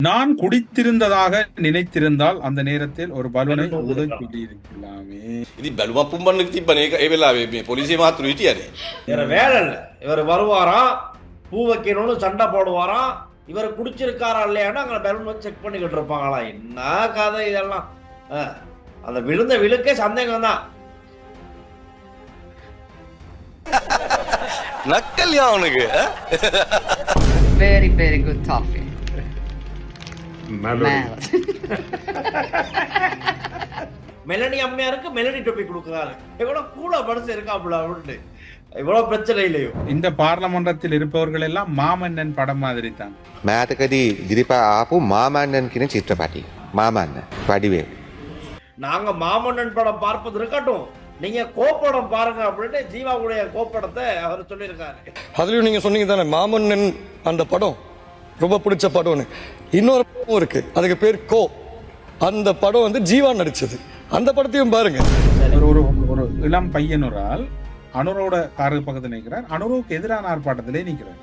நான் குடித்திருந்ததாக நினைத்திருந்தால் அந்த நேரத்தில் ஒரு பலூனை බැලුනොත් ஊதச் இருக்கலாம். சொல்லியிருக்கலாமே. ඉතින් බැලුමක් පුම්බන්න තිබ්බනේ ඒ වෙලාවේ මේ පොලිසිය මහතුරු හිටියනේ. வேற வேலை இல்ல. இவர் வருவாராம், பூ வைக்கணும்னு சண்டை போடுவாராம். இவர் குடிச்சிருக்காரா இல்லையான்னு அங்க பலூன் வச்சு செக் பண்ணிக்கிட்டு இருப்பாங்களா? என்ன கதை இதெல்லாம்? அந்த விழுந்த விழுக்கே சந்தேகம் தான். නක්කල්යා அவனுக்கு Very, very good toffee. Melody. Melania அம்மையாருக்கு மெலனி டொப்பி கொடுக்குறாரு. எவ்வளவு கூலா மனசு இருக்காப்புல அப்படின்ட்டு. இவ்வளவு பிரச்சனை இல்லையோ. இந்த பார்லமன்றத்தில் இருப்பவர்கள் எல்லாம் மாமன்னன் படம் மாதிரி தான். මෑතකදී ඉදිරිපා ආපු මාමන්නන් කියන චිත්‍රපටි. මාමන්න වඩිවේ. நாங்க மாமன்னன் படம் பார்ப்பது இருக்கட்டும். நீங்க கோப்படம் பாருங்க அப்படின்ட்டு ஜீவாவுடைய கோப்படத்தை அவர் சொல்லியிருக்காரு. அதுலயும் நீங்க சொன்னீங்க தானே மாமன்னன் அந்த படம் ரொம்ப பிடிச்ச படம்னு. இன்னொரு படம் இருக்கு, அதுக்கு பேர் கோ. அந்த படம் வந்து ஜீவா நடிச்சது. அந்த படத்தையும் பாருங்க. ஒரு ஒரு இளம் பையன் ஒரு ஆள் அனுரோட காருக்கு பக்கத்தில் நிற்கிறார். அனுரோவுக்கு எதிரான ஆர்ப்பாட்டத்திலே நிற்கிறார்.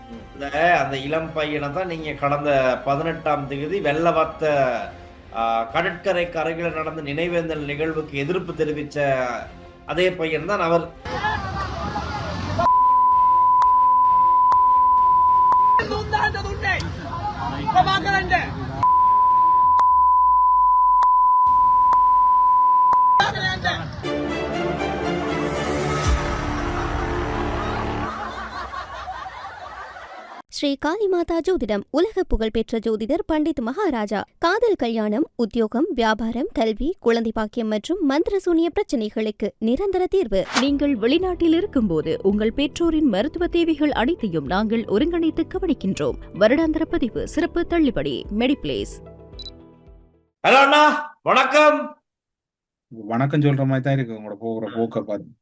அந்த இளம் பையனை தான் நீங்க கடந்த 18ஆம் தேதி வெள்ளவத்த கடற்கரைக்கு அருகில் நடந்த நினைவேந்தல் நிகழ்வுக்கு எதிர்ப்பு தெரிவித்த அதே பையன் தான் அவர். ஸ்ரீ காளிமாதா ஜோதிடம் உலக புகழ்பெற்ற ஜோதிடர் பண்டித் மகாராஜா. காதல், கல்யாணம், உத்தியோகம், வியாபாரம், கல்வி, குழந்தை பாக்கியம் மற்றும் மந்திர சூனிய பிரச்சனைகளுக்கு நிரந்தர தீர்வு. நீங்கள் வெளிநாட்டில் இருக்கும்போது உங்கள் பெற்றோரின் மருத்துவ தேவைகள் அனைத்தையும் நாங்கள் ஒருங்கிணைத்து கவனிக்கின்றோம். வருடாந்திர பதிவு, சிறப்பு தள்ளுபடி. மெடிப்ளேஸ். ஹலோ அண்ணா, வணக்கம். வணக்கம் சொல்ற மாதிரி தான் இருக்கு உங்களோட போகிற போக்க பார்த்து.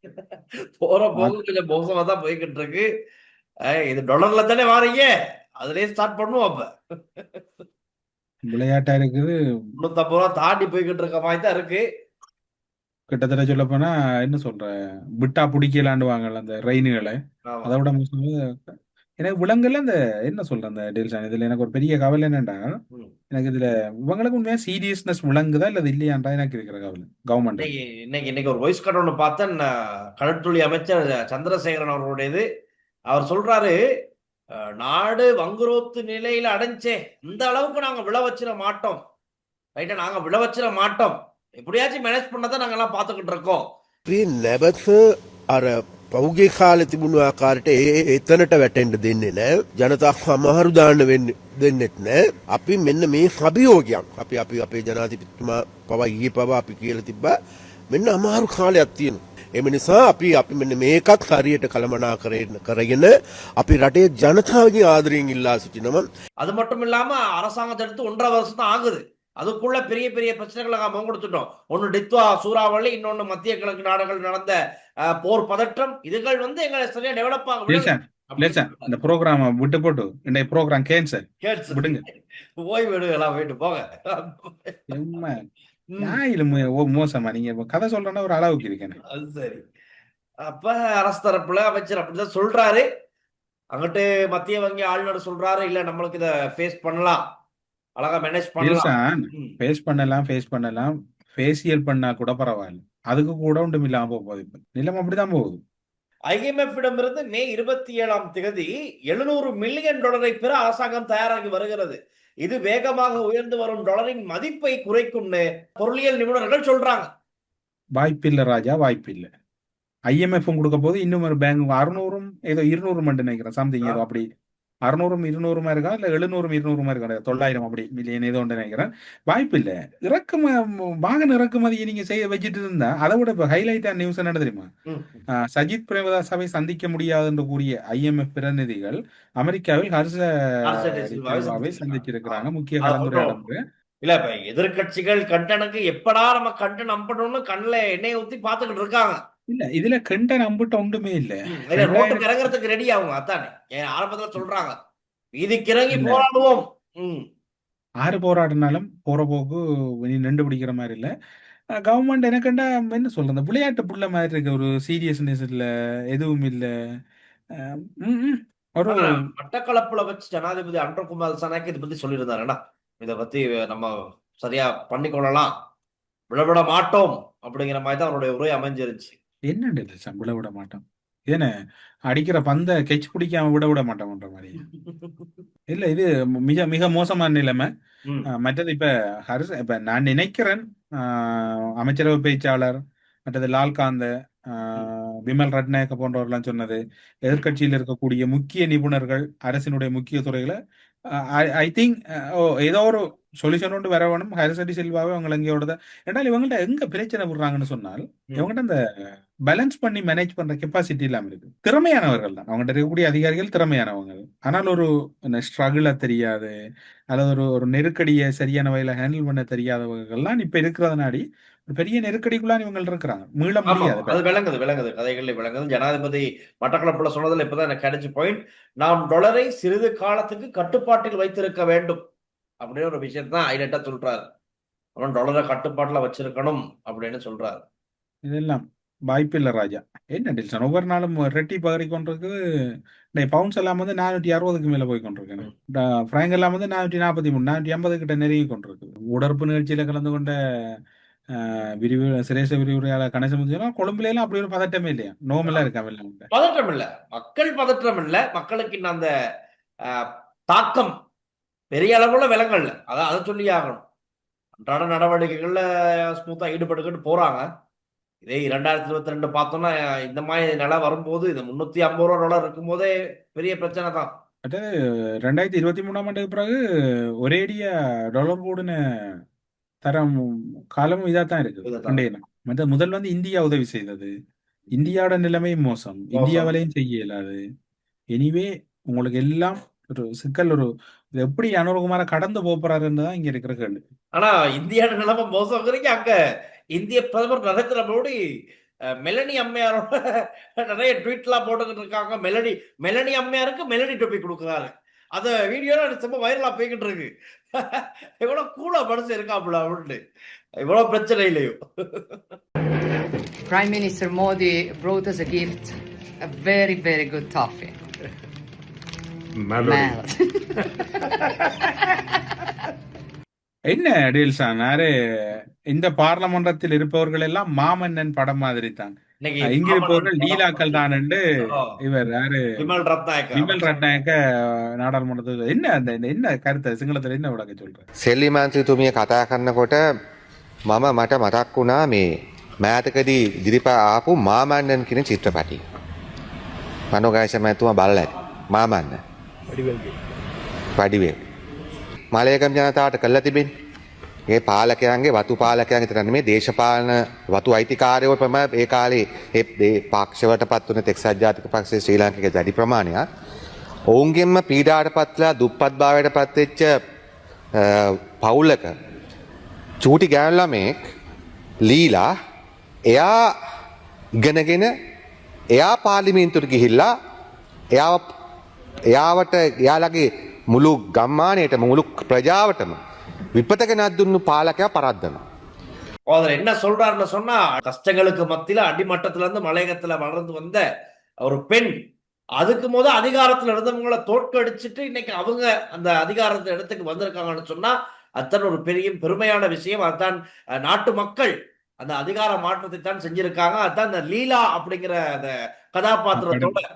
போற போக்கு கொஞ்சம் மோசமா தான் போய்கிட்டு இருக்கு. இது டாலர்ல தானே வாரீங்க, அதுலயே ஸ்டார்ட் பண்ணுவோம். அப்ப விளையாட்டா இருக்குது. 350 ரூபா தாண்டி போய்கிட்டு இருக்க மாதிரி தான் இருக்கு. கிட்டத்தட்ட சொல்ல போனா என்ன சொல்ற, விட்டா பிடிக்கலாண்டுவாங்கல்ல அந்த ரெயினுகளை, ஆமா. அதை விட மோசம். எனக்கு விலங்குல அந்த என்ன சொல்ற அந்த டீல்ஸ் இதுல எனக்கு ஒரு பெரிய கவலை என்னன்னா, ம். எனக்கு இதுல இவங்களுக்கு உண்மையா சீரியஸ்னஸ் விளங்குதா இல்ல இல்லையான்றா எனக்கு இருக்கிற கவலை. கவர்மெண்ட் இன்னைக்கு ஒரு வாய்ஸ் கார்டு ஒன்று பார்த்தேன். கடற்தொழி அமைச்சர் சந்திரசேகரன் அவர்களுடையது. அவர் சொல்றாரு, நாடு வங்குரோத்து நிலையில அடைஞ்சே, இந்த அளவுக்கு நாங்க விழ வச்சிட மாட்டோம். ரைட்டா, நாங்க விழ வச்சிட மாட்டோம். எப்படியாச்சும் மேனேஜ் பண்ணதான் நாங்க எல்லாம் பாத்துக்கிட்டு இருக்கோம். නැබත් අර පෞගේ කාල තිබුණු ආකාරයට එතනට වැටෙන්ට දෙන්නේ නෑ. ජනතාව අමාරු දාන්න දෙන්නෙත් නෑ. අපි මෙන්න මේ අභියෝගයක් අපි අපේ ජනාධිපතිතුමා පවා ඊයේ පවා අපි කියලා තිබ්බා මෙන්න අමාරු කාලයක් තියෙනවා. එම නිසා අපි මෙන්න මේකත් හරියට කරගෙන අපි රටේ ජනතාවගේ ආදරයෙන් ඉල්ලා සිටිනවා. அது மட்டும் இல்லாம அரசாங்கத்தை எடுத்து 1.5 வருஷம் தான் ஆகுது. அதுக்குள்ள பெரிய பெரிய பிரச்சனைகளை நாம கொடுத்துட்டோம். ஒன்னு டித்வா சூறாவளி, இன்னொன்னு மத்திய கிழக்கு நாடுகள் நடந்த போர் பதற்றம். இதுகள் வந்து எங்களை சரியா டெவலப் இந்த ப்ரோக்ராம் விட்டு போட்டு இந்த ப்ரோக்ராம் கேன்சல் விடுங்க. போய் விடுலாம், போயிட்டு போங்க. மோசமா நீங்க கதை சொல்றேன்னா ஒரு அளவுக்கு இருக்கேன். அது சரி. அப்ப அரசு தரப்புல அமைச்சர் அப்படிதான் சொல்றாரு. அங்கிட்டு மத்திய வங்கி ஆளுநர் சொல்றாரு, இல்ல நம்மளுக்கு இத ஃபேஸ் பண்ணலாம், அழகா மேனேஜ் பண்ணலாம். ஃபேஸ் பண்ணலாம் ஃபேசியல் பண்ணா கூட பரவாயில்ல, அதுக்கு கூட ஒன்றும் இல்லாம போகுது. இப்ப நிலம் அப்படிதான் போகுது. IMF இடமிருந்து மே 27ஆம் தேதி $700 மில்லியன் பெற அரசாங்கம் தயாராகி வருகிறது. இது வேகமாக உயர்ந்து வரும் டாலரின் மதிப்பை குறைக்கும்னு பொருளியல் நிபுணர்கள் சொல்றாங்க. வாய்ப்பில்லை ராஜா, வாய்ப்பில்லை. IMF கொடுக்க போது இன்னும் ஒரு பேங்க் 600 ஏதோ 200 மட்டும் நினைக்கிறேன், சம்திங் ஏதோ அப்படி 600 200 இருக்கா இல்ல 700 200 இருக்கா, 900 அப்படி மில்லியன் ஏதோ ஒன்று நினைக்கிறேன். வாய்ப்பு இல்லை. வாகன இறக்குமதியை நீங்க செய்ய வச்சுட்டு இருந்தா அதை விட இப்ப ஹைலைட்டா நியூஸ் என்ன தெரியுமா? சஜித் பிரேமதாசாவை சந்திக்க முடியாது என்று கூறிய IMF பிரதிநிதிகள் அமெரிக்காவில் ஹர்ஷ டில்வாவை சந்திச்சிருக்கிறாங்க. முக்கிய கலந்துரையாடல். இல்ல, இப்ப எதிர்கட்சிகள் கண்டனுக்கு எப்படா நம்ம கண்டன் நம்பணும்னு கண்ணுல எண்ணெயை ஊத்தி பாத்துக்கிட்டு இருக்காங்க. இல்ல இதுல கண்டன் நம்பிட்ட ஒன்றுமே இல்ல. ரோட்டுக்கு இறங்குறதுக்கு ரெடி ஆகும். அதானே ஆரம்பத்துல சொல்றாங்க, வீதிக்கு இறங்கி போராடுவோம். ஆறு போராடினாலும் போற போக்கு நின்று பிடிக்கிற மாதிரி இல்ல. கவர்மெண்ட் எனக்குண்டா என்ன சொல்றது, விளையாட்டு புள்ள மாதிரி இருக்கு. ஒரு சீரியஸ்னஸ் இல்ல, எதுவும் இல்ல. ஒரு மட்டக்களப்புல வச்சு ஜனாதிபதி அன்றகுமார் சனாக்கு இதை பத்தி சொல்லியிருந்தாருன்னா, இதை பத்தி நம்ம சரியா பண்ணிக்கொள்ளலாம், விளவிட மாட்டோம் அப்படிங்கிற மாதிரி தான் அவருடைய உரை அமைஞ்சிருச்சு. என்ன டெல்சன் விட விட மாட்டோம்? ஏன்னு அடிக்கிற பந்த கெச் பிடிக்காம விட மாட்டோம்ன்ற மாதிரி. இல்ல இது மிக மிக மோசமான நிலைமை. மற்றது இப்ப நான் நினைக்கிறேன் அமைச்சரவை பேச்சாளர் மற்றது லால்காந்த விமல் ரட்நாயக்க போன்றவர்கள்லாம் சொன்னது, எதிர்கட்சியில் இருக்கக்கூடிய முக்கிய நிபுணர்கள் அரசினுடைய முக்கிய துறைகளை ஐ திங்க் ஏதோ ஒரு சொல்யூஷன் கொண்டு வர வேணும். ஹரிசடி செல்வாவே அவங்க எங்கேயோட ஏன்னால் இவங்கள்ட்ட எங்க பிரச்சனை விடுறாங்கன்னு சொன்னால் இவங்கள்ட்ட அந்த பேலன்ஸ் பண்ணி மேனேஜ் பண்ற கெப்பாசிட்டி இல்லாம இருக்கு. திறமையானவர்கள் தான் அவங்கள்ட்ட இருக்கக்கூடிய அதிகாரிகள், திறமையானவங்க. ஆனால் ஒரு ஸ்ட்ரகிள தெரியாது அல்லது ஒரு நெருக்கடியை சரியான வகையில ஹேண்டில் பண்ண தெரியாதவர்கள்லாம் இப்ப இருக்கிறதுனாடி ஒரு பெரிய நெருக்கடிக்குள்ளான் இவங்க இருக்கிறாங்க. மீள முடியாது. அது விளங்குது கதைகளில் விளங்குது. ஜனாதிபதி மட்டக்களப்புல சொன்னதுல இப்பதான் எனக்கு கிடைச்ச பாயிண்ட். நாம் டொலரை சிறிது காலத்துக்கு கட்டுப்பாட்டில் வைத்திருக்க வேண்டும் அப்படின்னு ஒரு விஷயத்தான் ஹைலைட்டா சொல்றாரு. அவன் டொலரை கட்டுப்பாட்டுல வச்சிருக்கணும் அப்படின்னு சொல்றாரு. இதெல்லாம் வாய்ப்பில்லை ராஜா. என்ன டில்சன் ஒவ்வொரு நாளும் ரெட்டி பகரி கொண்டிருக்கு. பவுன்ஸ் எல்லாம் வந்து 460க்கு மேல போய் கொண்டிருக்கேன். பிராங்க் எல்லாம் வந்து 443 450 கிட்ட நெருங்கி கொண்டிருக்கு. உடற்பு நிகழ்ச்சியில கலந்து கொண்ட சிரேச விரிவுரையாளர் கணேசன் கொழும்புல எல்லாம் அப்படி ஒரு பதட்டமே இல்லையா? நோமெல்லாம் இருக்காம பதற்றம் இல்ல, மக்கள் பதற்றம் இல்ல, மக்களுக்கு அந்த தாக்கம் பெரிய அளவுல விலங்கல்ல. அதான் அதை சொல்லி ஆகணும். அன்றாட நடவடிக்கைகள்ல ஸ்மூத்தா ஈடுபட்டுக்கிட்டு போறாங்க. இதே 2022 பார்த்தோம்னா இந்த மாதிரி நிலை வரும்போது இந்த 350 ரூபா டாலர் இருக்கும் போதே பெரிய பிரச்சனை தான். 2023ஆம் ஆண்டுக்கு பிறகு ஒரேடியா டாலர் கூடுன தரம் காலமும் இதாத்தான் இருக்கு. முதல் வந்து இந்தியா உதவி செய்தது. இந்தியாவோட நிலைமை மோசம், இந்தியாவிலையும் செய்ய இயலாது. எனிவே உங்களுக்கு எல்லாம் ஒரு சிக்கல், ஒரு எப்படி அனுரகுமார கடந்து போறாருன்னு இங்க இருக்கிற கேள்வி. ஆனா இந்தியாவோட நிலைமை மோசம் அங்க இந்திய பிரதமர் நரேந்திர மோடி மெலனி அம்மையாரோட நிறைய ட்வீட்லாம் போட்டுக்கிட்டு இருக்காங்க. மெலனி அம்மையாருக்கு மெலனி டொப்பி கொடுக்குறாரு. அந்த வீடியோ ரொம்ப வைரலா போய்கிட்டு இருக்கு. எவ்வளவு கூலா மனசு இருக்காப்புல அப்படின்னு, இவ்வளவு பிரச்சனை இல்லையோ. Prime Minister Modi brought us a gift, a very, very good toffee. Melody. என்ன டீல்சான் இந்த பார்லமன்றத்தில் இருப்பவர்கள் எல்லாம் மாமன்னன் படம் மாதிரி தான். இங்க இருப்பவர்கள் லீலாக்கள் தான். இவர் யாரு விமல் ரட்நாயக்க நாடாளுமன்றத்தில் என்ன கருத்து சிங்களத்துல என்ன விளக்க சொல்ற? සෙල්ලි මන්ත්‍රීතුමිය කතා කරනකොට මම මට මතක් වුණා මේ මෑතකදී ඉදිරිපත් ආපු මාමන්නන් කියන චිත්‍රපටි. මනෝගායස මැතිතුමා බලලා ඇති. මාමන්න. වඩිවේල්. මලයකම් ජනතාවට කළා තිබෙන්නේ. ඒ පාලකයන්ගේ වතු පාලකයන්ගේ විතර නෙමෙයි දේශපාලන වතු අයිතිකාරයෝ තමයි ඒ කාලේ ඒ පක්ෂවට පත් වුණ එක්සත් ජාතික පක්ෂයේ ශ්‍රී ලාංකික වැඩි ප්‍රමාණයක් ඔවුන්ගෙන්ම පීඩාවටපත්ලා දුප්පත් භාවයටපත් වෙච්ච පවුලක චූටි ගෑනු ළමෙක් ලීලා එයා ඉගෙනගෙන එයා පාර්ලිමේන්තුවට ගිහිල්ලා එයාවට එයාලගේ මුළු ගම්මානයේට මුළු ප්‍රජාවටම விபத்துக்கு நதுன்னு பாலக்கா பராத்தனம். அவர் என்ன சொல்றாருன்னு சொன்னா, கஷ்டங்களுக்கு மத்தியில அடிமட்டத்துல இருந்து மலையகத்துல வளர்ந்து வந்த ஒரு பெண், அதுக்கு அதிகாரத்துல இருந்தவங்களை தோற்கடிச்சிட்டு இன்னைக்கு அவங்க அந்த அதிகாரத்தை இடத்துக்கு வந்திருக்காங்கன்னு சொன்னா அத்தனை ஒரு பெரிய பெருமையான விஷயம். அதுதான் நாட்டு மக்கள் அந்த அதிகார மாற்றத்தை தான் செஞ்சிருக்காங்க. அதுதான் அந்த லீலா அப்படிங்கிற அந்த கதாபாத்திரத்தோட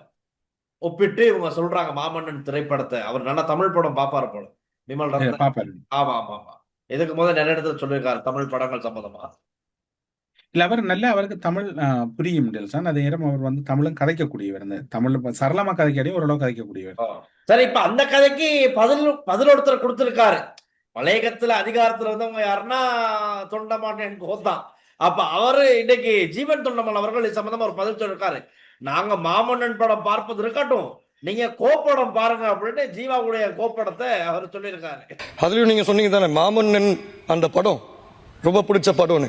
ஒப்பிட்டு இவங்க சொல்றாங்க மாமன்னன் திரைப்படத்தை. அவர் நல்லா தமிழ் படம் பாப்பாரு போல விமல் ரத்நாயக். ஆமா ஆமா ஆமா, இதுக்கு நிறைய இடத்துல சொல்லியிருக்காரு தமிழ் படங்கள் சம்பந்தமா. இல்ல அவர் அவருக்கு தமிழ் புரியும் டெல்சன். அதே நேரம் அவர் வந்து தமிழும் கதைக்கக்கூடியவர், அந்த தமிழ் சரளமா கதைக்காடி ஓரளவு கதைக்கக்கூடியவர். சரி, இப்ப அந்த கதைக்கு பதில் ஒருத்தர் கொடுத்திருக்காரு. மலையகத்துல அதிகாரத்துல வந்தவங்க யாருன்னா தொண்டமான் கோத்தான். அப்ப அவரு இன்னைக்கு ஜீவன் தொண்டமான் அவர்கள் இது சம்பந்தமா ஒரு பதில் சொல்லிருக்காரு. நாங்க மாமன்னன் படம் பார்ப்பது இருக்கட்டும், நீங்க கோப்படம் பாருங்க அப்படின்னு ஜீவாவுடைய கோப்படத்தை அவர் சொல்லியிருக்காரு. அதுலயும் நீங்க சொன்னீங்க தானே மாமன்னன் அந்த படம் ரொம்ப பிடிச்ச படம்னு.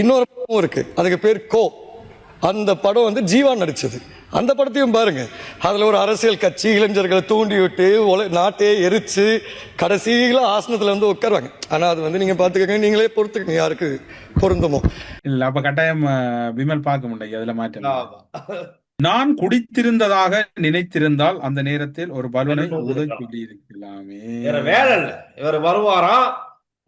இன்னொரு படம் இருக்கு, அதுக்கு பேர் கோ. அந்த படம் வந்து ஜீவா நடிச்சது. அந்த படத்தையும் பாருங்க. அதுல ஒரு அரசியல் கட்சி இளைஞர்களை தூண்டி விட்டு நாட்டையே எரிச்சு கடைசியில ஆசனத்துல வந்து உட்காருவாங்க. ஆனா அது வந்து நீங்க பாத்துக்கங்க, நீங்களே பொறுத்துக்கங்க யாருக்கு பொருந்துமோ. இல்ல அப்ப கட்டாயம் விமல் பார்க்க முடியாது, அதுல மாற்றம். நான் குடித்திருந்ததாக நினைத்திருந்தால் அந்த நேரத்தில் ஒரு பலூனை பலூன் ஊத ஊதிருக்கலாம். சொல்லி இருக்கலாமே. வேற வேலை இல்ல. இவர் வருவாராம்,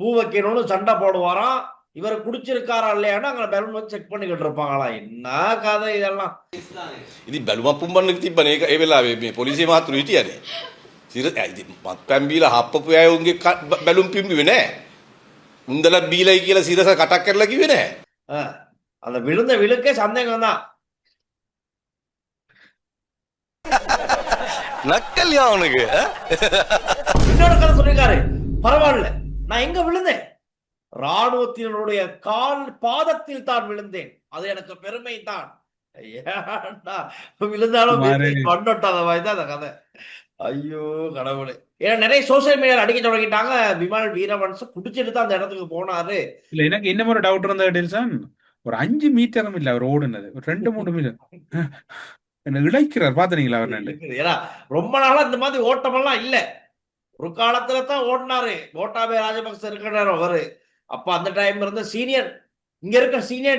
பூ வைக்கணும்னு சண்டை போடுவாராம். இவர் குடிச்சிருக்காரா இல்லையான்னு அங்க பலூன் வச்சு செக் பண்ணிக்கிட்டு இருப்பாங்களாம். என்ன கதை இதெல்லாம். ඉතින් බැලුමක් පුම්බන්න තිබ්බනේ ඒක ඒ වෙලාවේ මේ පොලිසිය මහතුරු හිටියනේ. ඉතින් මත්පැන් බීලා හප්පපු අය උන්ගේ බැලුම් පිම්බුවේ නෑ. උන්දලා බීලයි කියලා සිරස කටක් කරලා කිව්වේ නෑ. அந்த விழுந்த விழுக்கே சந்தேகம் தான். நக்கல்யா அவனுக்கு இன்னொரு கதை சொல்லிருக்காரு. பரவாயில்ல, நான் எங்க விழுந்தேன்? ராணுவத்தினருடைய கால் பாதத்தில் தான் விழுந்தேன். அது எனக்கு பெருமை தான். ஏன்டா விழுந்தாலும் கொண்டோட்டாத மாதிரி தான் அந்த கதை. ஐயோ கடவுளே. ஏன்னா நிறைய சோசியல் மீடியால அடிக்க தொடங்கிட்டாங்க. விமல் வீரவன்சம் குடிச்சிட்டு தான் அந்த இடத்துக்கு போனாரு. இல்ல எனக்கு இன்னும் ஒரு டவுட் இருந்தது டெல்சன். ஒரு 5 மீட்டரும் இல்ல அவர் ஓடுனது, ஒரு 2-3 மீட்டர் என்ன இழைக்கிறார் பாத்தீங்களா அவர் ரெண்டு. ஏன்னா ரொம்ப நாளா இந்த மாதிரி ஓட்டமெல்லாம் இல்ல. ஒரு காலத்துல தான் ஓடினாரு. கோட்டாபய ராஜபக்ச இருக்கிறார் அவரு. அப்ப அந்த டைம் இருந்த சீனியர், இங்க இருக்க சீனியர்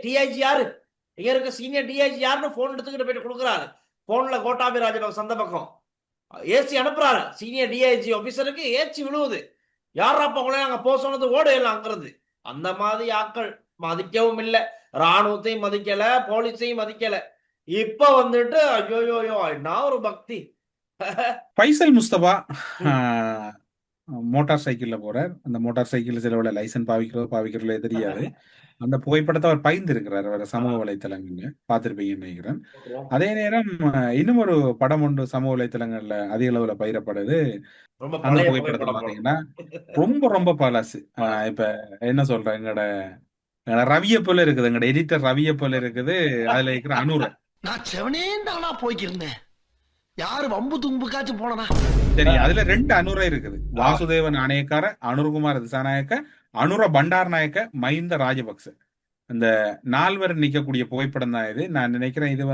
டிஐஜி யாரு, இங்க இருக்க சீனியர் டிஐஜி யாருன்னு போன் எடுத்துக்கிட்டு போயிட்டு கொடுக்குறாரு. போன்ல கோட்டாபய ராஜபக்ச அந்த பக்கம் ஏசி அனுப்புறாரு. சீனியர் டிஐஜி ஆபீசருக்கு ஏச்சி விழுவுது. யாரா அப்ப உங்களை நாங்க போக சொன்னது ஓடு எல்லாம் அங்கிறது. அந்த மாதிரி ஆட்கள் மதிக்கவும் இல்லை. ராணுவத்தையும் மதிக்கல, போலீஸையும் மதிக்கல. இப்ப வந்துட்டு ஐயோயோயோ என்ன ஒரு பக்தி. ஃபைசல் முஸ்தபா மோட்டார் சைக்கிள்ல போறார். அந்த மோட்டார் சைக்கிள் சிலவுல லைசன்ஸ் பாவிக்கிறதோ தெரியாது. அந்த புகைப்படத்தை அவர் பகிர்ந்திருக்கிறார் அவர் சமூக வலைத்தளங்கள்ல, பார்த்திருப்பீங்கன்னு நினைக்கிறேன். அதே நேரம் இன்னும் ஒரு படம் ஒன்று சமூக வலைத்தளங்கள்ல அதிக அளவுல பகிரப்படுது. ரொம்ப அந்த பழைய புகைப்படத்தை புகைப்படம். பாத்தீங்கன்னா ரொம்ப ரொம்ப பழசு. இப்ப என்ன சொல்றேன், எங்கட ரவிய போல இருக்குது, எங்கட எடிட்டர் ரவிய போல இருக்குது. அதுல இருக்கிற அனுரை நான் செவனே தானா போய்க்கிருந்தேன். யாரு வம்பு தும்புக்காச்சும் போனா சரி. அதுல 2 அனுரை இருக்குது. வாசுதேவ நாணயக்கார, அனுர்குமார் திசாநாயக்க, அனுர பண்டார் நாயக்க, மஹிந்த ராஜபக்ச. இந்த 4 நிக்கக்கூடிய புகைப்படம் தான் இது. நான் நினைக்கிறேன் இது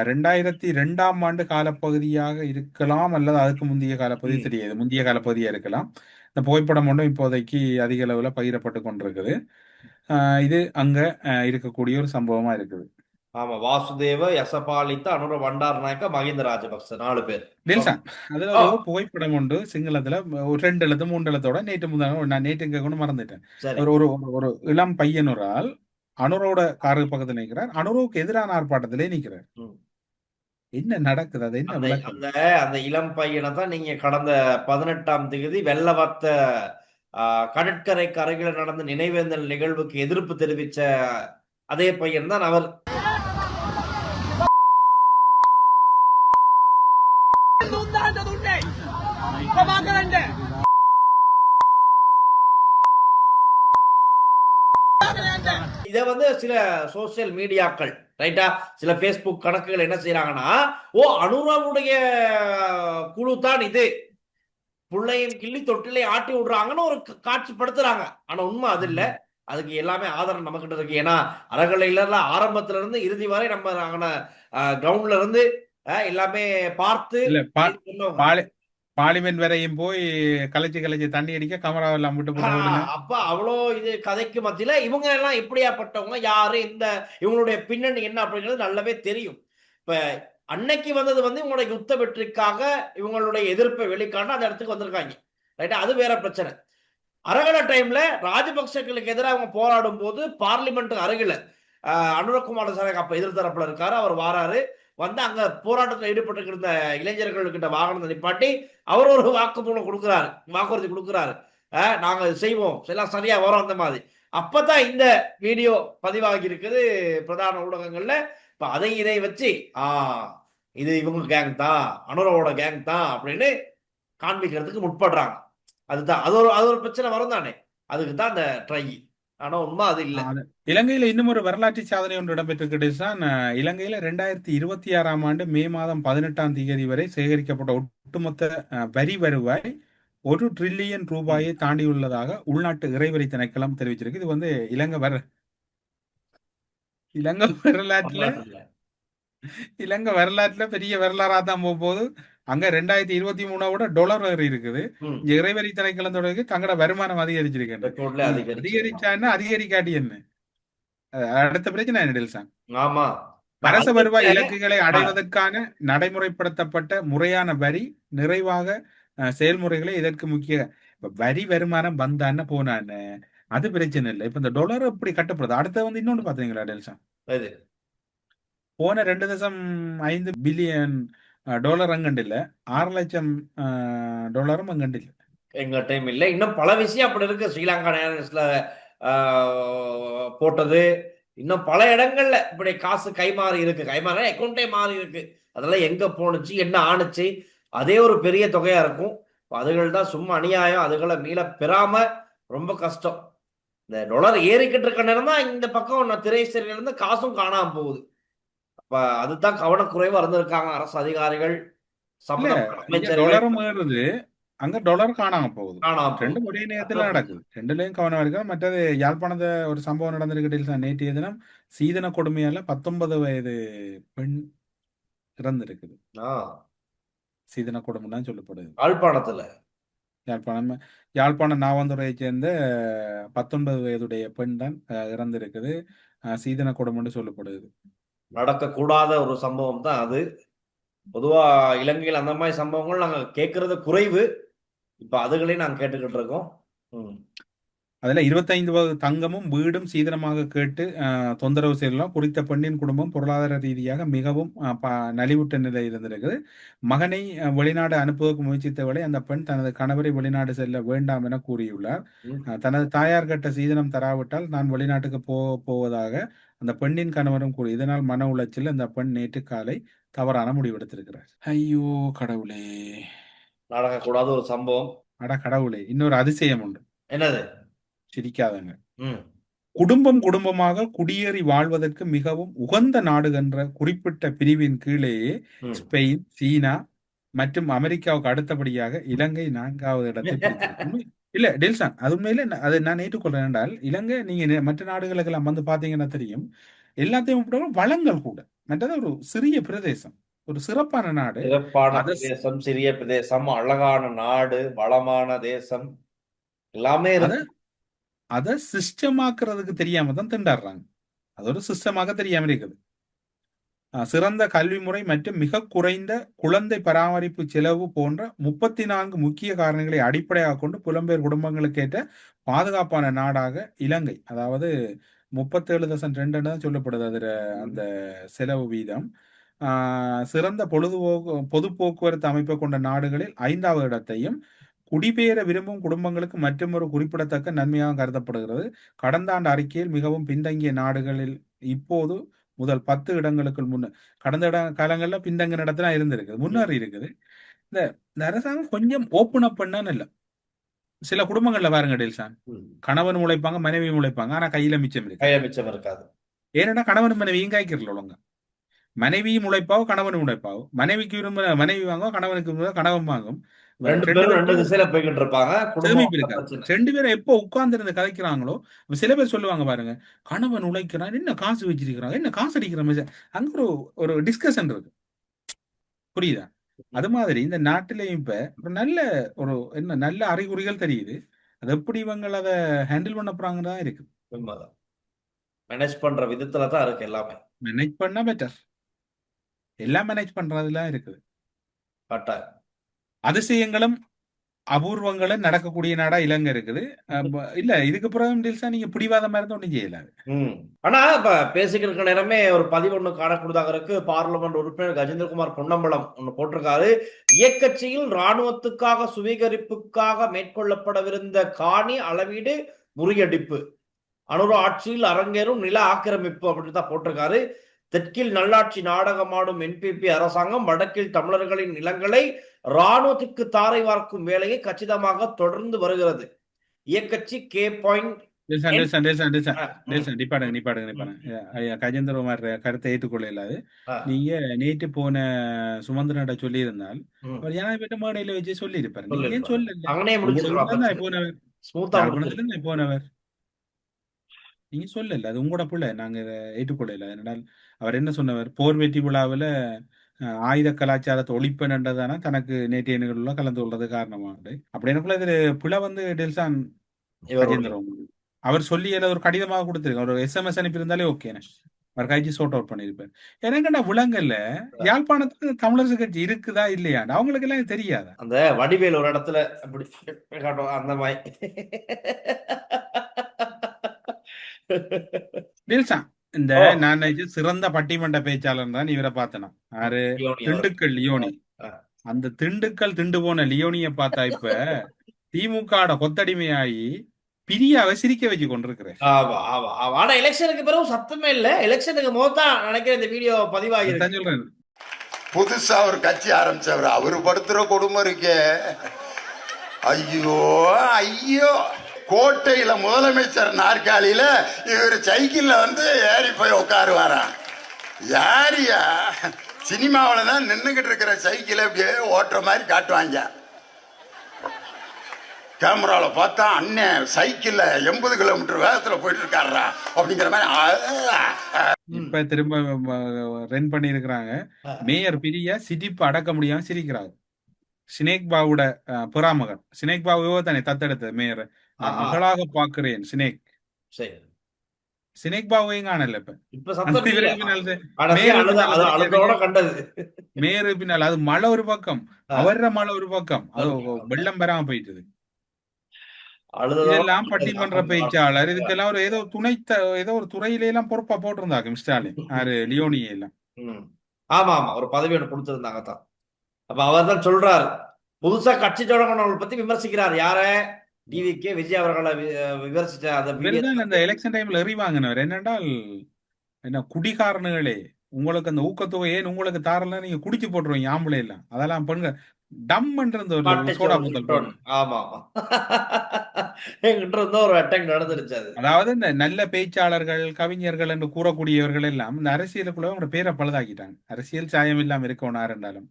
2002ஆம் ஆண்டு காலப்பகுதியாக இருக்கலாம், அல்லது அதுக்கு முந்தைய காலப்பகுதி தெரியாது, முந்தைய காலப்பகுதியா இருக்கலாம். இந்த புகைப்படம் ஒன்றும் இப்போதைக்கு அதிக அளவுல பகிரப்பட்டு கொண்டிருக்குது. இது அங்க இருக்கக்கூடிய ஒரு சம்பவமா இருக்குது. ஆமா, வாசுதேவ, யசபாலித்த, அனுர பண்டார் நாயக்க, மஹிந்த ராஜபக்ச 4 பேர். டெல்சா அதுல ஒரு புகைப்படம் உண்டு சிங்களத்துல, ஒரு 2 எழுத்து 3 எழுத்தோட. நான் நேற்று இங்க கொண்டு மறந்துட்டேன். சரி. ஒரு இளம் பையன் ஒரு ஆள் அனுரோட காருக்கு பக்கத்துல நிற்கிறார். அனுரோவுக்கு எதிரான ஆர்ப்பாட்டத்திலே நிற்கிறார். ம். என்ன நடக்குது, அது என்ன விளக்கம்? அந்த இளம் பையனை தான் நீங்க கடந்த 18ஆம் தேதி வெள்ளவத்த கடற்கரைக்கு அருகில் நடந்த நினைவேந்தல் நிகழ்வுக்கு எதிர்ப்பு தெரிவிச்ச அதே பையன் தான் அவர். இத சில சோசியல் மீடியாக்கள் ரைட்டா, சில பேஸ்புக் கணக்குகள் என்ன செய்யறாங்கன்னா, ஓ அனுராவுடைய குழு தான் இது, புள்ளையும் கிள்ளி தொட்டிலை ஆட்டி விடுறாங்கன்னு ஒரு காட்சிப்படுத்துறாங்க. ஆனா உண்மை அது இல்ல. அதுக்கு எல்லாமே ஆதாரம் நம்ம கிட்ட இருக்கு. ஏன்னா அறகலையில ஆரம்பத்துல இருந்து இறுதி வரை நம்ம கிரவுண்ட்ல இருந்து எல்லாமே பார்த்து பார்லிமெண்ட் வரையும் போய் கலைச்சு தண்ணி அடிக்க கேமரா எல்லாம் விட்டு போடுவாங்க. அப்ப அவ்வளோ இது கதைக்கு மத்தியில இவங்க எல்லாம் எப்படியாப்பட்டவங்க, யாரு, இந்த இவங்களுடைய பின்னணி என்ன அப்படிங்கிறது நல்லாவே தெரியும். இப்ப அன்னைக்கு வந்தது இவங்களுடைய யுத்த வெற்றிக்காக இவங்களுடைய எதிர்ப்பை வெளிக்காண்ட அந்த இடத்துக்கு வந்திருக்காங்க ரைட்டா. அது வேற பிரச்சனை. அரகல டைம்ல ராஜபக்சர்களுக்கு எதிராக அவங்க போராடும் போது பார்லிமெண்ட் அருகில அனுரகுமார் திசாநாயக்க அப்ப எதிர்த்தரப்புல இருக்காரு. அவர் வாராரு, அங்க போராட்டத்தில் ஈடுபட்டு இருந்த இளைஞர்கள்கிட்ட வாகனத்தை நிப்பாட்டி அவர் ஒரு வாக்குமூலம் கொடுக்கிறாரு, வாக்குறுதி கொடுக்கிறாரு, நாங்க செய்வோம், எல்லாம் சரியா வரும் அந்த மாதிரி. அப்பதான் இந்த வீடியோ பதிவாகி இருக்குது பிரதான ஊடகங்கள்ல. இப்ப இதை வச்சு இது இவங்க கேங் தான், அனுரோட கேங் தான் அப்படின்னு காண்பிக்கிறதுக்கு முற்படுறாங்க. அதுதான் அது ஒரு பிரச்சனை வரும் தானே, அதுக்கு தான் அந்த ட்ரை. ஆனா உண்மை அது இல்ல. இலங்கையில இன்னும் ஒரு வரலாற்று சாதனை ஒன்று இடம்பெற்றிருக்கிறது. இலங்கையில 2026ஆம் ஆண்டு மே மாதம் 18ஆம் தேதி வரை சேகரிக்கப்பட்ட ஒட்டுமொத்த வரி வருவாய் 1 டிரில்லியன் ரூபாயை தாண்டியுள்ளதாக உள்நாட்டு இறைவரி திணைக்களம் தெரிவிச்சிருக்கு. இது இலங்கை வரலாற்றுல பெரிய வரலாறா தான் போகுது. அங்க 2023 விட டாலர் வரி இருக்குது. இங்க இறைவரி திணைக்களத்தோட தங்களோட வருமானம் அதிகரிச்சிருக்கேன். அதிகரிச்சான்னா அதிகரிக்காட்டி என்ன அடுத்த பிரச்சனை என்ன டெல்சன்? ஆமா, அரச அங்க வருவாய் இருக்க இலக்குகளை அடைவதற்கான நடைமுறைப்படுத்தப்பட்ட முறையான வரி நிறைவாக செயல்முறைகளே இதற்கு முக்கிய. இப்ப வரி வருமானம் வந்தான்னு போனான்னு அது பிரச்சனை இல்லை. இப்ப இந்த டாலர் எப்படி கட்டுப்படுது? அடுத்த வந்து இன்னொன்னு பாத்தீங்களா டெல்சா? இது போன 2.5 பில்லியன் டாலர் அங்கண்டில்ல, 6 லட்சம் டாலரும் அங்கண்டில்ல. எங்க டைம் இல்லை. இன்னும் பல விஷயம் அப்படி இருக்கு. ஸ்ரீலங்கா நேரஸ்ல போட்டது, இன்னும் பல இடங்கள்ல இப்படி காசு கைமாறி இருக்கு. கைமாறி அக்கௌண்டே மாறி இருக்கு. அதெல்லாம் எங்க போணுச்சு, என்ன ஆணுச்சு, அதே ஒரு பெரிய தொகையா இருக்கும். அதுகள் தான் சும்மா அநியாயம். அதுகளை மீள பெறாம ரொம்ப கஷ்டம். இந்த டாலர் ஏறிக்கிட்டு இருக்க நேரம் தான் இந்த பக்கம் திரைச்சேரியில இருந்து காசும் காணாம போகுது. அப்ப அதுதான் கவனக்குறைவா இருந்திருக்காங்க அரசு அதிகாரிகள், இல்ல, சம்பந்தப்பட்ட இங்க அமைச்சர்கள் டாலரும் ஏறுது, அங்க டாலர் காணாம போகுது. காணாம போகுது. ரெண்டும் ஒரே நேரத்துல நடக்குது. ரெண்டுலயும் கவனம் இருக்கு. மற்றது யாழ்ப்பாணத்தை ஒரு சம்பவம் நடந்திருக்கு நேற்றைய தினம். சீதன கொடுமையால 19 வயது பெண் இறந்திருக்குது. ஆ, சீதன கொடுமை தான் சொல்லப்படுது. யாழ்ப்பாணத்துல யாழ்ப்பாணம் யாழ்ப்பாணம் நாவந்துறையை சேர்ந்த 19 வயதுடைய பெண் தான் இறந்திருக்குது. சீதன கொடுமைன்னு சொல்லப்படுது. நடக்கக்கூடாத ஒரு சம்பவம் தான் அது. பொதுவா இலங்கையில் அந்த மாதிரி சம்பவங்கள் நாங்க கேட்கறது குறைவு. இப்ப அதுகளையும் நாங்க கேட்டுக்கிட்டு இருக்கோம். அதுல 25 வகை தங்கமும் வீடும் சீதனமாக கேட்டு தொந்தரவு செய்யலாம். குறித்த பெண்ணின் குடும்பம் பொருளாதார ரீதியாக மிகவும் நலிவுற்ற நிலை இருந்திருக்குது. மகனை வெளிநாடு அனுப்புவதற்கு முயற்சித்த வேளை அந்த பெண் தனது கணவரை வெளிநாடு செல்ல வேண்டாம் என கூறியுள்ளார். தனது தாயார் கட்ட சீதனம் தராவிட்டால் நான் வெளிநாட்டுக்கு போவதாக அந்த பெண்ணின் கணவரும் கூறி, இதனால் மன உளைச்சல் அந்த பெண் நேற்று காலை தவறான முடிவெடுத்திருக்கிறார். ஐயோ கடவுளே, நடக்கக்கூடாத ஒரு சம்பவம். அட கடவுளே, இன்னொரு அதிசயம் உண்டு. என்னது? சிரிக்காதங்க. ம். குடும்பமாக குடியேறி வாழ்வதற்கு மிகவும் உகந்த நாடு என்ற குறிப்பிட்ட பிரிவின் கீழேயே ஸ்பெயின், சீனா மற்றும் அமெரிக்காவுக்கு அடுத்தபடியாக இலங்கை 4வது இடத்தை பிடித்திருக்கு. இல்ல டெல்சான், அது உண்மையில அது நான் ஏற்றுக்கொள்றேன். என்றால் இலங்கை நீங்க மற்ற நாடுகளுக்கெல்லாம் வந்து பாத்தீங்கன்னா தெரியும், எல்லாத்தையும் வளங்கள் கூட. மற்றது ஒரு சிறிய பிரதேசம், ஒரு சிறப்பான நாடு. சிறப்பான பிரதேசம், சிறிய பிரதேசம், அழகான நாடு, வளமான தேசம், எல்லாமே அதை சிஸ்டமாக்குறதுக்கு தெரியாம தான் திண்டாடுறாங்க. அது ஒரு சிஸ்டமாக தெரியாம இருக்குது. சிறந்த கல்வி முறை மற்றும் மிக குறைந்த குழந்தை பராமரிப்பு செலவு போன்ற 34 முக்கிய காரணங்களை அடிப்படையாக கொண்டு புலம்பெயர் குடும்பங்களுக்கு ஏற்ற பாதுகாப்பான நாடாக இலங்கை, அதாவது 37.2 தான் சொல்லப்படுது அதுல அந்த செலவு வீதம். சிறந்த பொது போக்குவரத்து அமைப்பை கொண்ட நாடுகளில் 5வது இடத்தையும், குடிபெயர விரும்பும் குடும்பங்களுக்கு மற்றொரு குறிப்பிடத்தக்க நன்மையாக கருதப்படுகிறது. கடந்த ஆண்டு அறிக்கையில் மிகவும் பின்தங்கிய நாடுகளில் இப்போது முதல் 10 இடங்களுக்கு கடந்த காலங்கள்ல பின்தங்கிய இடத்துல இருந்திருக்குது, முன்னேறி இருக்குது. இந்த அரசாங்கம் கொஞ்சம் ஓப்பன் அப் பண்ணான்னு இல்லை. சில குடும்பங்கள்ல பாருங்க டெல்சான், கணவன் உழைப்பாங்க, மனைவி உழைப்பாங்க, ஆனா கையில மிச்சம் இருக்காது. ஏன்னா கணவன் மனைவியும் காய்க்கிறல ஒழுங்க. மனைவியும் உழைப்பாவோ கணவனும் உழைப்பாவோ, மனைவிக்கு விரும்ப மனைவி வாங்கும், கணவனுக்கு கணவன் வாங்கும். ரெண்டு திசையில போய்கிட்டு இருப்பாங்க. ரெண்டு பேரும் எப்போ உட்கார்ந்து இருந்து கதைக்கிறாங்களோ, சில பேர் சொல்லுவாங்க பாருங்க, கணவன் உழைக்கிறான், என்ன காசு வச்சிருக்கிறாங்க, என்ன காசு அடிக்கிற மாதிரி, அங்க ஒரு டிஸ்கஷன் இருக்கு. புரியுதா? அது மாதிரி இந்த நாட்டிலையும் இப்ப ஒரு நல்ல அறிகுறிகள் தெரியுது. அது எப்படி இவங்க அதை ஹேண்டில் பண்ண போறாங்கன்னு தான் இருக்கு. மேனேஜ் பண்ற விதத்துல தான் இருக்கு எல்லாமே. மேனேஜ் பண்ணா பெட்டர். எல்லாம் மேனேஜ் பண்றதுல இருக்குது. அதிசயங்களும் அபூர்வங்களும் நடக்கக்கூடிய நாடா இலங்கை இருக்குது. இல்ல இதுக்கு பிறகு நீங்க பிடிவாதமா இருந்தா ஒன்றும் செய்யலாது. ஆனா இப்ப பேசிக்கிட்டு இருக்க நேரமே ஒரு 11 காணக்கூடியதாக இருக்கு. பார்லிமெண்ட் உறுப்பினர் கஜேந்திரகுமார் பொன்னம்பலம் ஒண்ணு போட்டிருக்காரு. இயக்கட்சியில் ராணுவத்துக்காக சுவீகரிப்புக்காக மேற்கொள்ளப்படவிருந்த காணி அளவீடு முறியடிப்பு, அனுர ஆட்சியில் அரங்கேறும் நில ஆக்கிரமிப்பு அப்படின்னு தான் போட்டிருக்காரு. தெற்கில் நல்லாட்சி நாடகமாடும் என்பிபி அரசாங்கம் வடக்கில் தமிழர்களின் நிலங்களை ராணுவத்திற்கு தாரை வார்க்கும் வேலையை கச்சிதமாக தொடர்ந்து வருகிறது. இயக்கட்சி கே பாயிண்ட் கஜேந்திரகுமார் கருத்தை ஏற்றுக்கொள்ள இல்லாது. நீங்க நேற்று போன சுமந்திரனிட சொல்லி இருந்தால் அவர் ஜனாதிபதி மேடையில வச்சு சொல்லி இருப்பாரு. நீங்க சொல்லல, போனவர் நீங்க சொல்லல, அது உங்களோட பிள்ளை, நாங்க ஏற்றுக்கொள்ளல. அதனால் அவர் என்ன சொன்னவர், போர் வெற்றி விழாவில் ஆயுத கலாச்சாரத்தை ஒழிப்பேன் என்றதானா தனக்கு நேற்றைய நிகழ்வுல கலந்து கொள்றது காரணமாகுது. அப்படி எனக்குள்ள இது பிள்ளை வந்து டெல்சான் கஜேந்திரன் அவர் சொல்லி ஒரு கடிதமாக கொடுத்துருக்க, ஒரு SMS அனுப்பி இருந்தாலே ஓகே. அவர் கட்சி சோர்ட் அவுட் பண்ணியிருப்பார். எனக்குன்னா விலங்கல்ல யாழ்ப்பாணத்துக்கு தமிழரசு கட்சி இருக்குதா இல்லையாண்டு அவங்களுக்கு எல்லாம் தெரியாதா? அந்த வடிவேல் ஒரு இடத்துல அப்படி காட்டுவோம் அந்த மாதிரி. டீல்ஸா இந்த நான் நினைச்சு சிறந்த பட்டிமன்ற பேச்சாளர் தான் இவரை பார்த்தனா. யாரு? திண்டுக்கல் லியோனி. அந்த திண்டுக்கல் திண்டு போன லியோனிய பார்த்தா இப்ப திமுக கொத்தடிமையாகி பிரியாவை சிரிக்க வச்சு கொண்டிருக்கிறேன். ஆனா எலெக்ஷனுக்கு பிறகு சத்தமே இல்ல. எலெக்ஷனுக்கு மோதான் நினைக்கிறேன் இந்த வீடியோ பதிவாகி சொல்றேன். புதுசா ஒரு கட்சி ஆரம்பிச்சவர் அவரு படுத்துற கொடுமை இருக்கே. ஐயோ ஐயோ, கோட்டையில முதலமைச்சர் நாற்காலியில இவர் சைக்கிள்ல வந்து ஏறி போய் உட்காருவாராம். யாரியா சினிமாவில தான் நின்னுகிட்டு இருக்கிற சைக்கிளை அப்படியே ஓட்டுற மாதிரி காட்டுவாங்க. கேமரால பார்த்தா அண்ணன் சைக்கிள்ல 80 கிலோமீட்டர் வேகத்துல போயிட்டு இருக்காருடா அப்படிங்கிற மாதிரி. இப்ப திரும்ப ரன் பண்ணி இருக்கிறாங்க. மேயர் பிரியா சிரிப்பு அடக்க முடியாம சிரிக்கிறாங்க. சினேக் பாவோட புறாமகன். சினேக் பாபுவோ தானே தத்தெடுத்தது மேயர். மகளாக பாக்குறேன் சினேக். சினேக் பாபுவையும் காணல மேயர் பின்னால். அது மழை ஒரு பக்கம், அவர மழை ஒரு பக்கம், அது வெள்ளம் பெறாம போயிட்டது. இதெல்லாம் பட்டிமன்ற பேச்சாளர் இதுக்கெல்லாம் ஒரு ஏதோ ஒரு துறையில எல்லாம் பொறுப்பா போட்டிருந்தாங்க ஸ்டாலின் லியோனியே எல்லாம். ஆமா ஆமா, ஒரு பதவி ஒன்று கொடுத்திருந்தாங்க தான். அப்ப அவர் தான் சொல்றாரு, புதுசா கட்சி தொடங்கினவங்களை பத்தி விமர்சிக்கிறார். யார? டிவிகே விஜய் அவர்களை விமர்சிச்ச அந்த எலெக்ஷன் டைம்ல எறிவாங்கினவர் என்னென்றால் என்ன குடிகாரனுகளே உங்களுக்கு அந்த ஊக்கத்தொகை ஏன் உங்களுக்கு தாரல, நீங்க குடிச்சு போட்டுருவீங்க ஆம்பளை எல்லாம். அதெல்லாம் பண்ணுங்க டம் பண்றது ஒரு சோடா போத்தல். ஆமா ஆமா, என்கிட்ட இருந்த ஒரு அட்டாக் நடந்துருச்சு. அதாவது இந்த நல்ல பேச்சாளர்கள் கவிஞர்கள் என்று கூறக்கூடியவர்கள் எல்லாம் இந்த அரசியலுக்குள்ள அவங்க பேரை பழுதாக்கிட்டாங்க. அரசியல் சாயம் இல்லாம இருக்கணும் இருந்தாலும்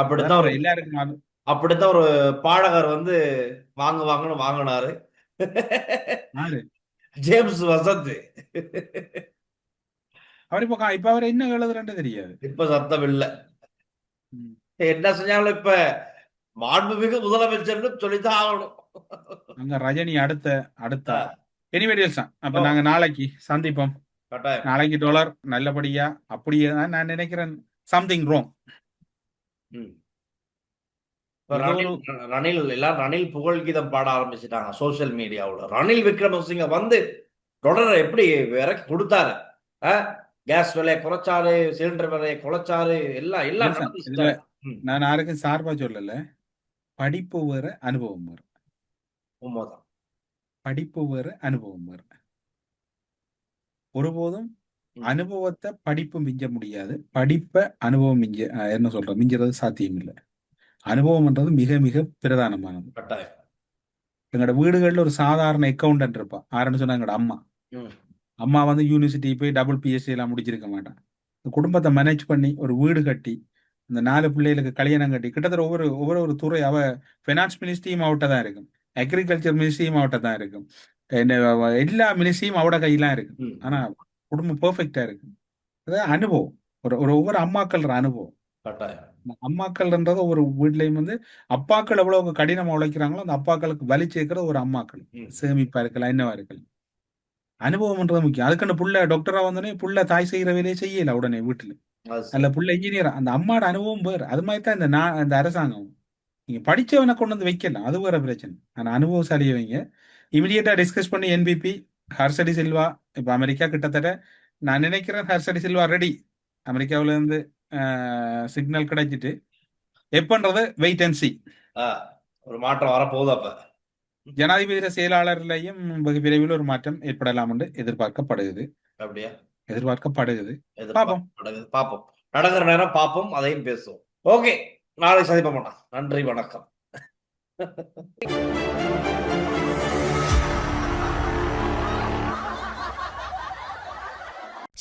அப்படித்தான் எல்லாருக்கும். அப்படித்தான் ஒரு பாடகர் வந்து வாங்கன்னு வாங்கினாரு, ஜேம்ஸ் வசந்த். அவர் இப்ப அவர் என்ன எழுதுறன்னு தெரியாது. இப்ப சத்தம் இல்ல, என்ன செஞ்சாலும் இப்ப மாண்புமிகு முதலமைச்சர் சொல்லித்தான் ஆகணும். அங்க ரஜினி அடுத்த எனிவேடியல்ஸ் தான். அப்ப நாங்க நாளைக்கு சந்திப்போம். நாளைக்கு டாலர் நல்லபடியா அப்படியே தான் நான் நினைக்கிறேன். Something wrong. ரணில் புகழ்கீதம் பாட ஆரம்பிச்சுட்டாங்க சோசியல் மீடியாவுல. ரணில் விக்ரமசிங்க வந்து தொடரை எப்படி இறக்கி கொடுத்தாரு. கேஸ் விலையை குறைச்சாரு, சிலிண்டர் விலையை குறைச்சாரு, எல்லாம் நான் யாருக்கும் சார்பா சொல்லல. படிப்பு வேற அனுபவம் வேற. உண்மைதான், படிப்பு வேற அனுபவம் வேற. ஒருபோதும் அனுபவத்தை படிப்பு மிஞ்ச முடியாது. படிப்பை அனுபவம் மிஞ்சுறது சாத்தியம் இல்லை. அனுபவம்ன்றது மிக மிக பிரதானமானது. எங்களோட வீடுகள்ல ஒரு சாதாரண அக்கௌண்டன்ட் இருப்பா. யாருன்னு சொன்னா எங்களோட அம்மா வந்து யூனிவர்சிட்டி போய் டபுள் பிஎஸ்சி எல்லாம் முடிச்சிருக்க மாட்டான். குடும்பத்தை மேனேஜ் பண்ணி ஒரு வீடு கட்டி இந்த 4 பிள்ளைகளுக்கு கல்யாணம் கட்டி கிட்டத்தட்ட ஒவ்வொரு துறை அவ ஃபைனான்ஸ் மினிஸ்ட்ரியும் அவட்ட தான் இருக்கும், அக்ரிகல்ச்சர் மினிஸ்ட்ரியும் அவட்ட தான் இருக்கும், எல்லா மினிஸ்ட்ரியும் அவட கையெல்லாம் இருக்கு. ஆனா குடும்பம் பெர்ஃபெக்டா இருக்கு. அதாவது அனுபவம். ஒவ்வொரு அம்மாக்கள் அனுபவம். அம்மாக்கள்ன்றது ஒரு வீட்லயும் வந்து அப்பாக்கள் எவ்வளவு கடினமா உழைக்கிறாங்களோ அந்த அப்பாக்களுக்கு வலி சேர்க்கிறது ஒரு அம்மாக்கள். சேமிப்பா இருக்கலாம், என்னவா இருக்கலாம். அனுபவம்ன்றது முக்கியம். அதுக்குன்னு புள்ள டாக்டரா வந்தோடனே புள்ள தாய் செய்யற வேலையை செய்யல உடனே வீட்டுல. அல்ல புள்ள இன்ஜினியர். அந்த அம்மாவோட அனுபவம் வேறு. அது மாதிரி தான் இந்த அரசாங்கம். நீங்க படிச்சவனை கொண்டு வந்து வைக்கலாம், அது வேற பிரச்சனை. ஆனா அனுபவசாலியை வைங்க. இமிடியேட்டா டிஸ்கஸ் பண்ணி என்பிபி ஹர்ஷடி சில்வா இப்ப அமெரிக்கா கிட்டத்தட்ட நான் நினைக்கிறேன் ஹர்ஷடி சில்வா ரெடி. அமெரிக்காவில இருந்து சிக்னல் கிடைச்சிட்டு எப்பன்றது வெயிட் அண்ட் சி. ஒரு மாற்றம் வரப்போகுது. அப்ப ஜனாதிபதி செயலாளர்லையும் வெகு விரைவில் ஒரு மாற்றம் ஏற்படலாம் என்று எதிர்பார்க்கப்படுகிறது. அப்படியா? எதிர்பார்க்கப்படுகிறது. பாப்போம், நடக்கிற நேரம் பாப்போம், அதையும் பேசுவோம். ஓகே, நாளை சந்திப்போம். நன்றி, வணக்கம்.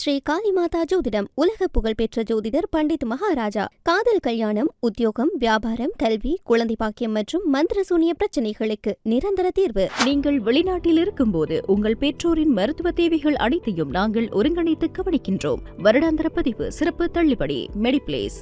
ஸ்ரீ காளிமாதா ஜோதிடம் உலக புகழ்பெற்ற ஜோதிடர் பண்டித் மகாராஜா. காதல், கல்யாணம், உத்தியோகம், வியாபாரம், கல்வி, குழந்தை பாக்கியம் மற்றும் மந்திர சூனிய பிரச்சனைகளுக்கு நிரந்தர தீர்வு. நீங்கள் வெளிநாட்டில் இருக்கும்போது உங்கள் பெற்றோரின் மருத்துவ தேவைகள் அனைத்தையும் நாங்கள் ஒருங்கிணைத்து கவனிக்கின்றோம். வருடாந்திர பதிவு, சிறப்பு தள்ளுபடி, மெடிப்ளேஸ்.